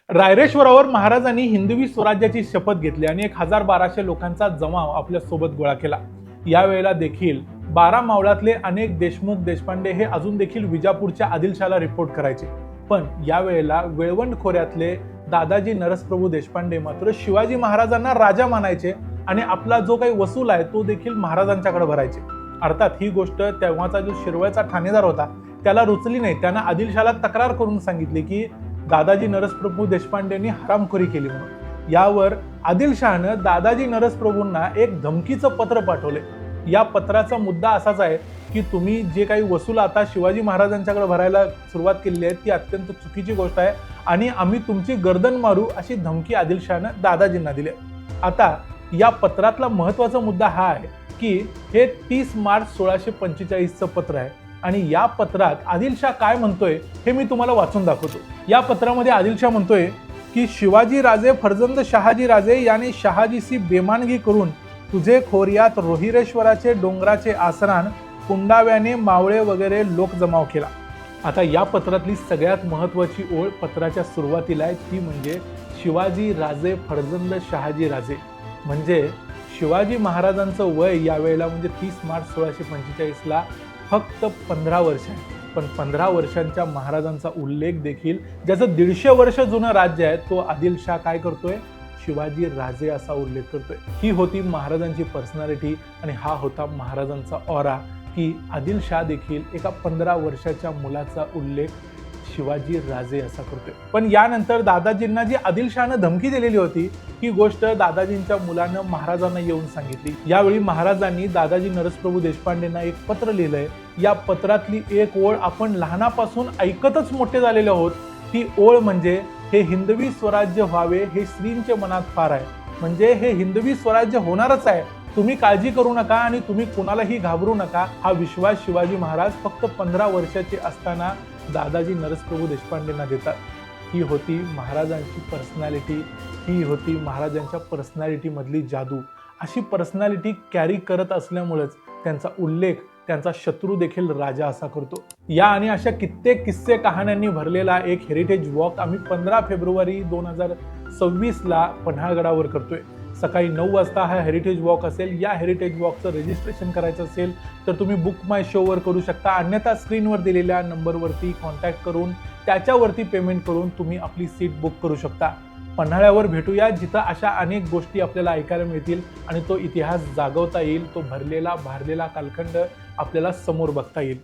रायरेश्वरावर महाराजांनी हिंदवी स्वराज्याची शपथ घेतली आणि 1200 लोकांचा जमाव आपल्या सोबत गोळा केला। यावेळेला देखील 12 मावळातले अनेक देशमुख देशपांडे हे अजून देखील विजापूरच्या आदिलशाहला रिपोर्ट करायचे। पण यावेळेला वेळवंड खोऱ्यातले दादाजी नरसप्रभू देशपांडे मात्र शिवाजी महाराजांना राजा मानायचे आणि आपला जो काही वसूल आहे तो देखील महाराजांच्याकडे भरायचे। अर्थात ही गोष्ट तेव्हाचा जो शिरवळचा ठाणेदार होता त्याला रुचली नाही। त्यानं आदिलशाहला तक्रार करून सांगितली की दादाजी नरसप्रभू देशपांडेंनी हरामखोरी केली म्हणून। यावर आदिलशाहनं दादाजी नरसप्रभूंना एक धमकीचं पत्र पाठवले। या पत्राचा मुद्दा असाच आहे की तुम्ही जे काही वसूल आता शिवाजी महाराजांच्याकडे भरायला सुरुवात केलेली आहे ती अत्यंत चुकीची गोष्ट आहे आणि आम्ही तुमची गर्दन मारू अशी धमकी आदिलशाहनं दादाजींना दिली। आता या पत्रातला महत्त्वाचा मुद्दा हा आहे की हे 30 मार्च 1645चं पत्र आहे आणि या पत्रात आदिलशाह काय म्हणतोय हे मी तुम्हाला वाचून दाखवतो। या पत्रामध्ये आदिलशाह म्हणतोय की शिवाजी राजे फर्जंद शहाजी राजे याने शहाजीसी बेमानगी करून तुझे खोऱ्यात रोहिरेश्वराचे डोंगराचे आसरान कुंडाव्याने मावळे वगैरे लोक जमाव केला। आता या पत्रातली सगळ्यात महत्त्वाची ओळ पत्राच्या सुरुवातीला आहे ती म्हणजे शिवाजी राजे फर्जंद शहाजी राजे। म्हणजे शिवाजी महाराजांचं वय यावेळेला म्हणजे 30 मार्च 1645ला फक्त 15 वर्ष आहे। पण 15 वर्षांच्या महाराजांचा उल्लेख देखील ज्याचं 150 वर्ष जुनं राज्य आहे तो आदिलशाह काय करतोय, शिवाजी राजे असा उल्लेख करतोय। ही होती महाराजांची पर्सनॅलिटी आणि हा होता महाराजांचा ऑरा की आदिलशाह देखील एका 15 वर्षाच्या मुलाचा उल्लेख शिवाजी राजे असा करतोय। पण यानंतर दादाजींना जी आदिलशाहनं धमकी दिलेली होती ही गोष्ट दादाजींच्या मुलानं महाराजांना येऊन सांगितली। यावेळी महाराजांनी दादाजी नरसप्रभू देशपांडेंना एक पत्र लिहिलंय। या पत्रातली एक ओळ आपण लहानापासून ऐकतच मोठे झालेले आहोत। ती ओळ म्हणजे हे हिंदवी स्वराज्य व्हावे हे श्रींच्या मनात फार आहे। म्हणजे हे हिंदवी स्वराज्य होणारच आहे, तुम्ही काळजी करू नका आणि तुम्ही कुणालाही घाबरू नका। हा विश्वास शिवाजी महाराज फक्त 15 वर्षाचे असताना दादाजी नरसप्रभू देशपांडेंना देतात। ही होती महाराजांची पर्सनॅलिटी, ही होती महाराजांच्या पर्सनॅलिटी मधली जादू। अशी पर्सनॅलिटी कॅरी करत असल्यामुळेच त्यांचा उल्लेख त्यांचा शत्रू देखील राजा असा करतो। या आणि अशा कित्येक किस्से कहाण्यांनी भरलेला एक हेरिटेज वॉक आम्ही 15 फेब्रुवारी 2026ला पन्हाळगडावर करतोय। सकाळी 9 वाजता हा हेरिटेज वॉक असेल। या हेरिटेज वॉकचं रजिस्ट्रेशन करायचं असेल तर तुम्ही बुक माय शोवर करू शकता, अन्यथा स्क्रीनवर दिलेल्या नंबरवरती कॉन्टॅक्ट करून त्याच्यावरती पेमेंट करून तुम्ही आपली सीट बुक करू शकता। पन्हाळ्यावर भेटूया जिथं अशा अनेक गोष्टी आपल्याला ऐकायला मिळतील आणि तो इतिहास जागवता येईल, तो भरलेला भारलेला कालखंड आपल्याला समोर बघता येईल।